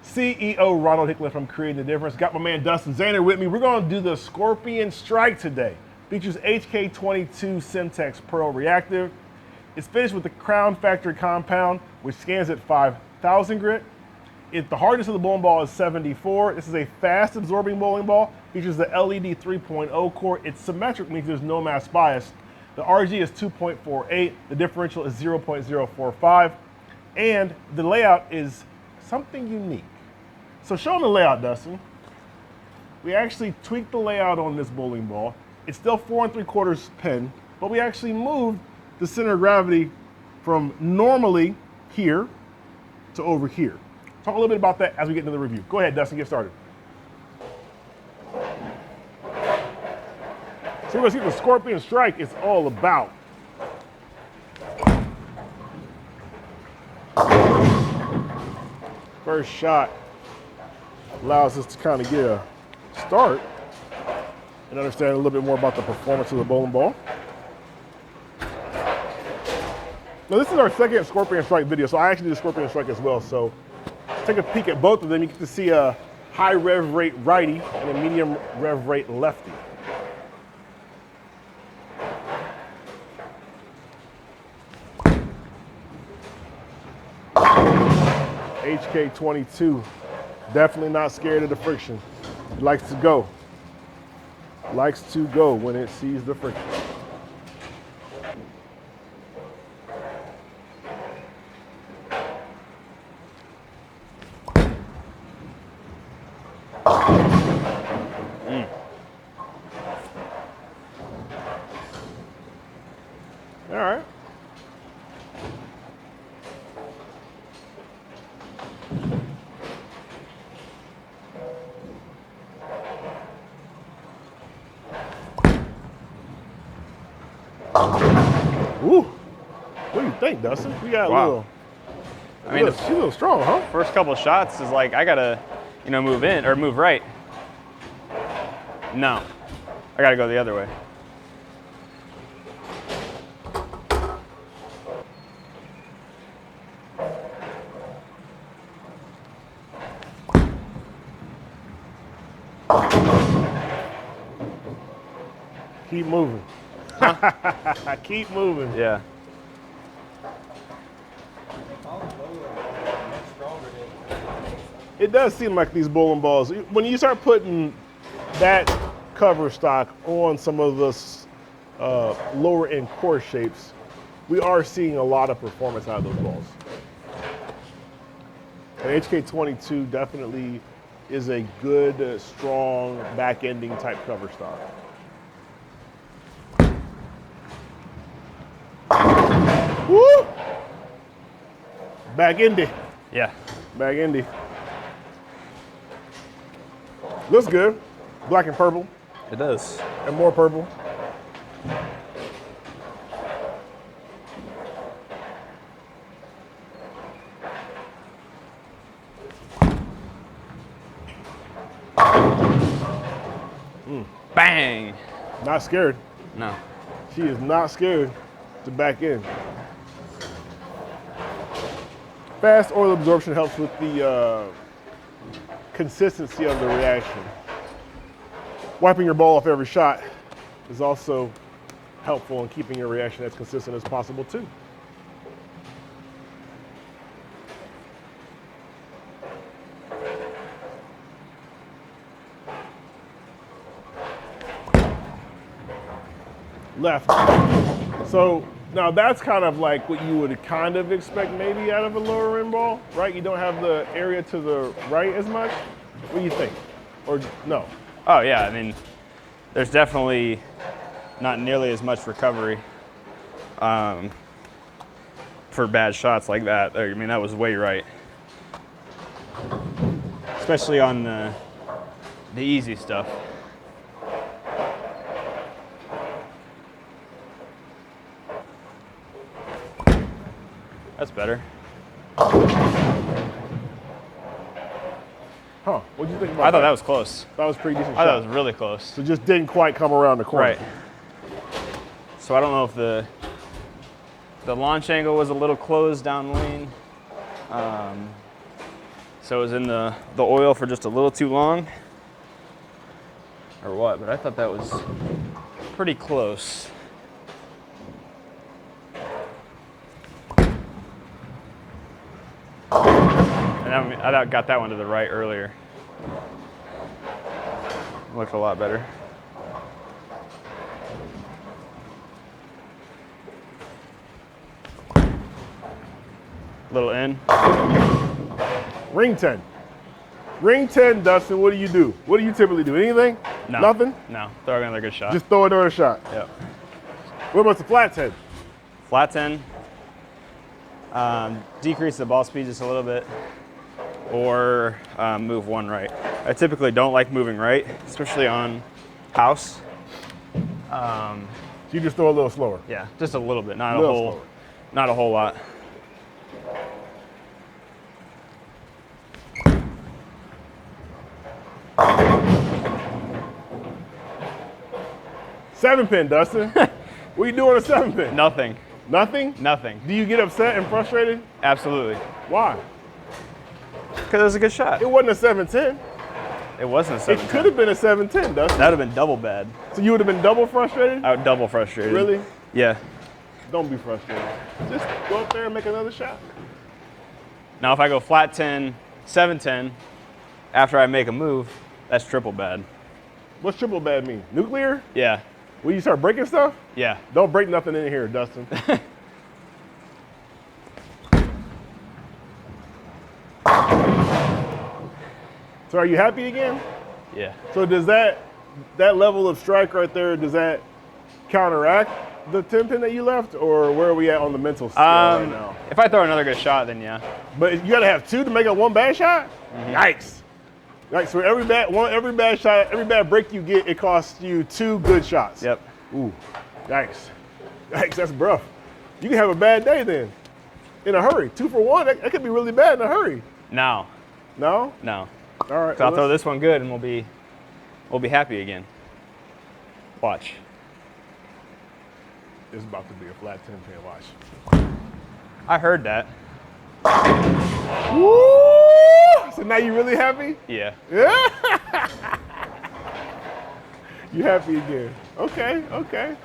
CEO Ronald Hickman from Creating the Difference. Got my man Dustin Zahner with me. We're going to do the Scorpion Strike today. Features HK22 Semtex Pearl Reactive. It's finished with the Crown Factory compound, which scans at 5,000 grit. The hardness of the bowling ball is 74. This is a fast absorbing bowling ball. Features the LED 3.0 core. It's symmetric, means there's no mass bias. The RG is 2.48. The differential is 0.045. And the layout is something unique. So show them the layout, Dustin. We actually tweaked the layout on this bowling ball. It's still 4 3/4 pin, but we actually moved the center of gravity from normally here to over here. Talk a little bit about that as we get into the review. Go ahead, Dustin, get started. So we're gonna see what the Scorpion Strike is all about. First shot allows us to kind of get a start and understand a little bit more about the performance of the bowling ball. Now this is our second Scorpion Strike video, so I actually did a Scorpion Strike as well. So take a peek at both of them. You get to see a high rev rate righty and a medium rev rate lefty. HK22, definitely not scared of the friction. It likes to go. Likes to go when it sees the friction. All right. Ooh, what do you think, Dustin? We got a little. I mean, she's a little strong, huh? First couple of shots is like I gotta, move in or move right. No, I gotta go the other way. Keep moving. Keep moving. Yeah. It does seem like these bowling balls, when you start putting that cover stock on some of the lower end core shapes, we are seeing a lot of performance out of those balls. And HK22 definitely is a good, strong back ending type cover stock. Woo! Back endy. Yeah. Back endy. Looks good. Black and purple. It does. And more purple. Bang! Not scared. No. She is not scared to back in. Fast oil absorption helps with the consistency of the reaction. Wiping your ball off every shot is also helpful in keeping your reaction as consistent as possible too. Left. So now that's kind of like what you would kind of expect maybe out of a lower end ball, right? You don't have the area to the right as much. What do you think? Or no? Oh yeah, I mean, there's definitely not nearly as much recovery for bad shots like that. I mean, that was way right. Especially on the easy stuff. That's better. Huh, what'd you think about that? I thought that was close. That was pretty decent I shot. thought it was really close. So just didn't quite come around the corner. Right. So I don't know if the launch angle was a little closed down lane. So it was in the oil for just a little too long, or what? But I thought that was pretty close. And I got that one to the right earlier. Looked a lot better. Little in. Ring 10. Ring 10, Dustin, what do you do? What do you typically do? Anything? No. Nothing? No. Throw another good shot. Just throw another shot. Yep. What about the flat 10? Flat 10. Decrease the ball speed just a little bit, or move one right. I typically don't like moving right, especially on house. So you just throw a little slower. Yeah, just a little bit, not A a little whole, slower. not a whole lot. Seven pin, Dustin. What you do on a 7 pin? Nothing. Nothing? Nothing. Do you get upset and frustrated? Absolutely. Why? Because it was a good shot. It wasn't a 7-10. It wasn't a It 7. could have been a 7-10, Dustin. That would have been double bad. So you would have been double frustrated? I would double frustrated. Really? Yeah. Don't be frustrated. Just go up there and make another shot. Now if I go flat 10, 7-10, after I make a move, that's triple bad. What's triple bad mean? Nuclear? Yeah. When you start breaking stuff? Yeah. Don't break nothing in here, Dustin. So are you happy again? Yeah. So does that level of strike right there, does that counteract the 10 pin that you left, or where are we at on the mental scale right now? If I throw another good shot, then yeah. But you gotta have two to make a one bad shot? Yikes. Yikes, so every bad shot, every bad break you get, it costs you 2 good shots. Yep. Ooh, yikes. Yikes, that's rough. You can have a bad day then, in a hurry. 2 for 1, that could be really bad in a hurry. No. No? No. All right. So I'll well, throw this one good and we'll be happy again. Watch. It's about to be a flat 10 pin, watch. I heard that. Woo! So now you really happy? Yeah. Yeah. You happy again? Okay, okay.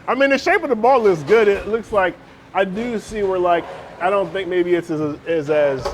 I mean, the shape of the ball looks good. It looks like I do see where, like, I don't think maybe it's as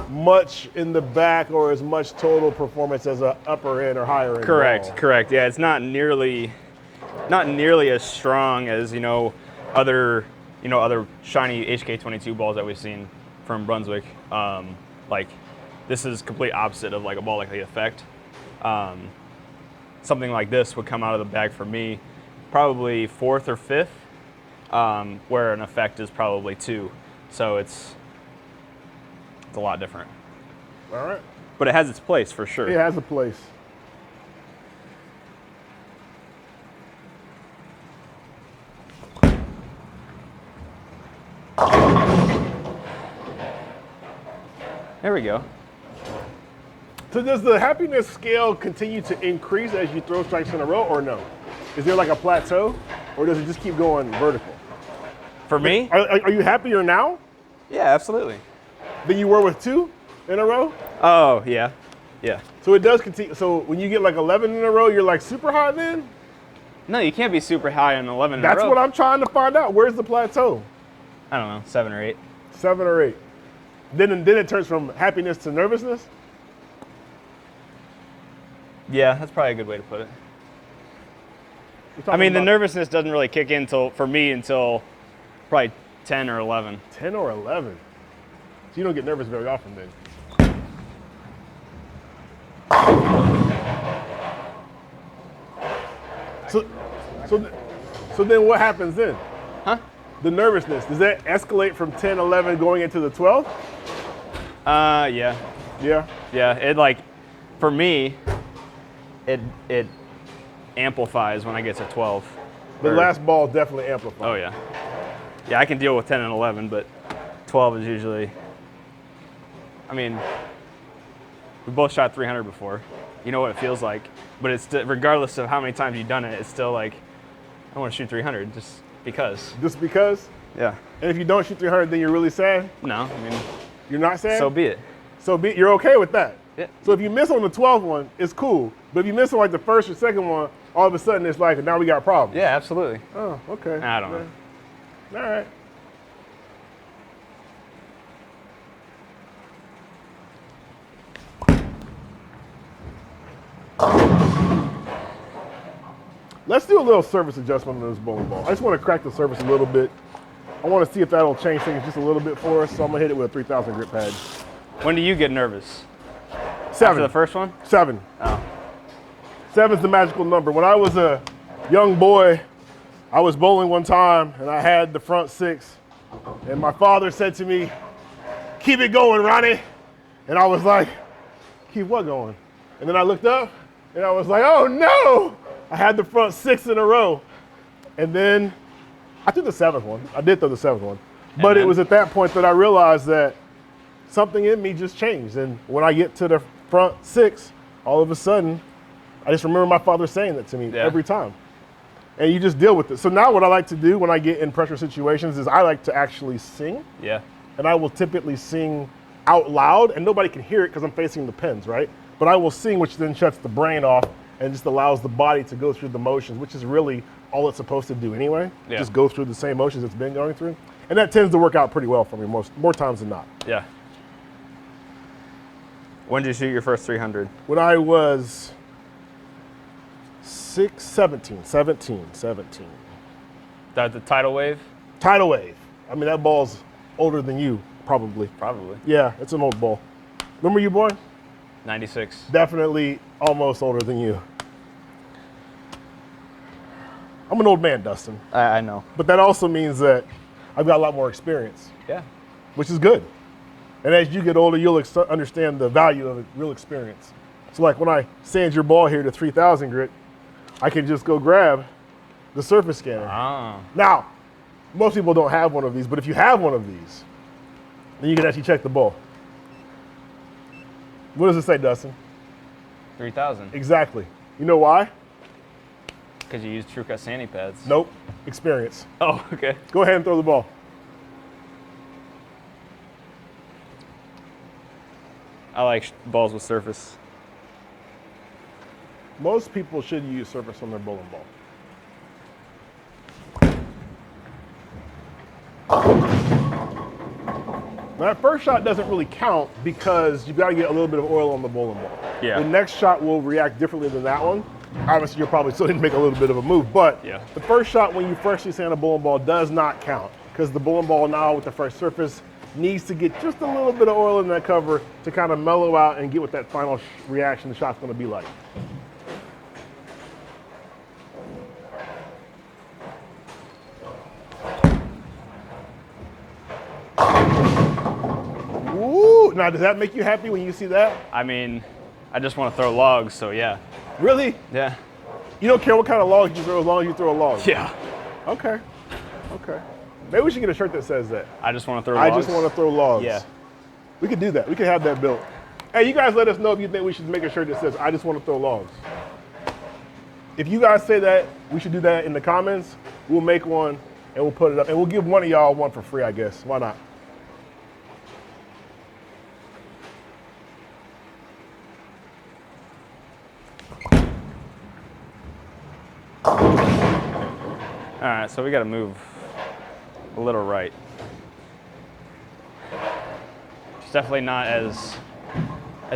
much in the back or as much total performance as a upper end or higher end. Correct. ball. Correct. Yeah, it's not nearly as strong as other shiny HK22 balls that we've seen from Brunswick. Like this is complete opposite of like a ball like the Effect. Something like this would come out of the bag for me probably 4th or 5th, where an Effect is probably 2. So it's a lot different. All right. But it has its place for sure. It has a place. There we go. So does the happiness scale continue to increase as you throw strikes in a row, or no? Is there like a plateau, or does it just keep going vertical? For me? Are you happier now Yeah, absolutely. than you were with 2 in a row? Oh, yeah. Yeah. So it does continue. So when you get like 11 in a row, you're like super high then? No, you can't be super high on 11 in a That's row. what I'm trying to find out. Where's the plateau? I don't know, 7 or 8. 7 or 8. Then it turns from happiness to nervousness? Yeah, that's probably a good way to put it. We're I talking mean, the about nervousness doesn't really kick in for me until probably 10 or 11. 10 or 11. So you don't get nervous very often then. So then what happens then? Huh? The nervousness, does that escalate from 10, 11 going into the 12? Yeah. Yeah. Yeah, it like, for me, it amplifies when I get to 12. The Or- last ball definitely amplifies. Oh, yeah. Yeah, I can deal with 10 and 11, but 12 is usually, I mean, we both shot 300 before. You know what it feels like, but it's regardless of how many times you've done it, it's still like, I want to shoot 300 just because. Just because? Yeah. And if you don't shoot 300, then you're really sad? No, I mean, You're not sad? so be it. So you're okay with that? Yeah. So if you miss on the 12th one, it's cool. But if you miss on like the first or second one, all of a sudden it's like, now we got problems. Yeah, absolutely. Oh, okay. I don't know. All right. Let's do a little surface adjustment on this bowling ball. I just want to crack the surface a little bit. I want to see if that'll change things just a little bit for us. So I'm gonna hit it with a 3,000 grit pad. When do you get nervous? 7. After the first one? 7. Oh. 7's the magical number. When I was a young boy, I was bowling one time and I had the front 6. And my father said to me, "Keep it going, Ronnie." And I was like, "Keep what going?" And then I looked up and I was like, "Oh no!" I had the front 6 in a row. And then I threw the 7th one. I did throw the 7th one. But it was at that point that I realized that something in me just changed. And when I get to the front 6, all of a sudden, I just remember my father saying that to me every time. And you just deal with it. So now what I like to do when I get in pressure situations is I like to actually sing. Yeah. And I will typically sing out loud, and nobody can hear it because I'm facing the pins, right? But I will sing, which then shuts the brain off and just allows the body to go through the motions, which is really all it's supposed to do anyway. Yeah. Just go through the same motions it's been going through. And that tends to work out pretty well for me more times than not. Yeah. When did you shoot your first 300? When I was 17. The tidal wave? Tidal wave. I mean, that ball's older than you, probably. Probably. Yeah, it's an old ball. When were you born? 96. Definitely almost older than you. I'm an old man, Dustin. I know. But that also means that I've got a lot more experience, Yeah. which is good. And as you get older, you'll understand the value of a real experience. So like when I sand your ball here to 3,000 grit, I can just go grab the surface scanner. Ah. Now, most people don't have one of these, but if you have one of these, then you can actually check the ball. What does it say, Dustin? 3,000. Exactly. You know why? Because you use TrueCut Sandy pads. Nope. Experience. Oh, okay. Go ahead and throw the ball. I like balls with surface. Most people should use surface on their bowling ball. Now, that first shot doesn't really count because you've got to get a little bit of oil on the bowling ball. Yeah. The next shot will react differently than that one. Obviously, you're probably still going to make a little bit of a move, but Yeah. the first shot when you freshly sand a bowling ball does not count because the bowling ball now with the fresh surface needs to get just a little bit of oil in that cover to kind of mellow out and get what that final reaction the shot's going to be like. Ooh, now does that make you happy when you see that? I mean, I just want to throw logs, so yeah. Really? Yeah. You don't care what kind of logs you throw as long as you throw a log? Yeah. Okay. Okay. Maybe we should get a shirt that says that. I just want to throw I logs. just want to throw logs. Yeah. We could do that. We could have that built. Hey, you guys let us know if you think we should make a shirt that says, "I just want to throw logs." If you guys say that, we should do that in the comments. We'll make one and we'll put it up. And we'll give one of y'all one for free, I guess. Why not? All right, so we got to move a little right. It's definitely not as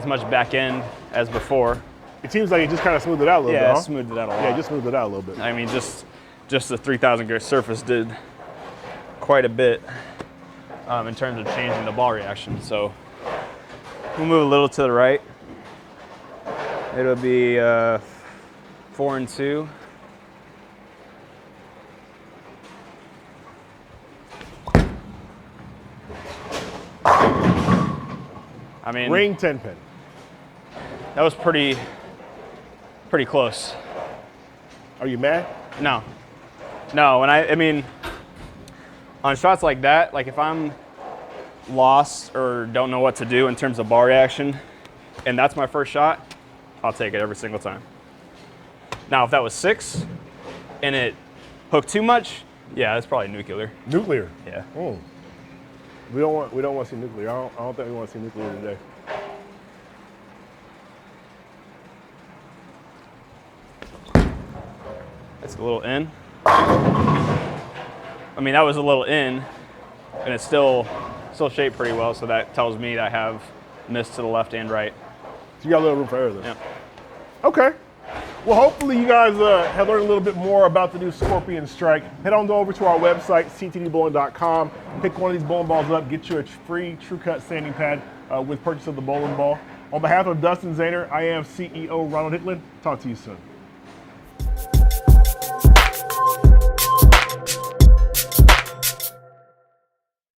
much back end as before. It seems like it just kind of smoothed it out a little bit, Yeah, huh? it smoothed it out a lot. Yeah, it just smoothed it out a little bit. I mean, just the 3,000 grit surface did quite a bit in terms of changing the ball reaction. So we'll move a little to the right. It'll be 4 and 2. I mean, Ring 10 pin. that was pretty close. Are you mad? No. I mean, on shots like that, like if I'm lost or don't know what to do in terms of ball reaction, and that's my first shot, I'll take it every single time. Now, if that was 6 and it hooked too much, yeah, that's probably nuclear. Nuclear. Yeah. We don't want to see nuclear. I don't think we want to see nuclear today. It's a little in. I mean, that was a little in, and it's still shaped pretty well, so that tells me that I have missed to the left and right. So you got a little room for error there. Yep. Okay. Well, hopefully you guys have learned a little bit more about the new Scorpion Strike. Head on over to our website, ctdbowling.com. Pick one of these bowling balls up, get you a free True Cut sanding pad with purchase of the bowling ball. On behalf of Dustin Zaner, I am CEO Ronald Hicklin. Talk to you soon.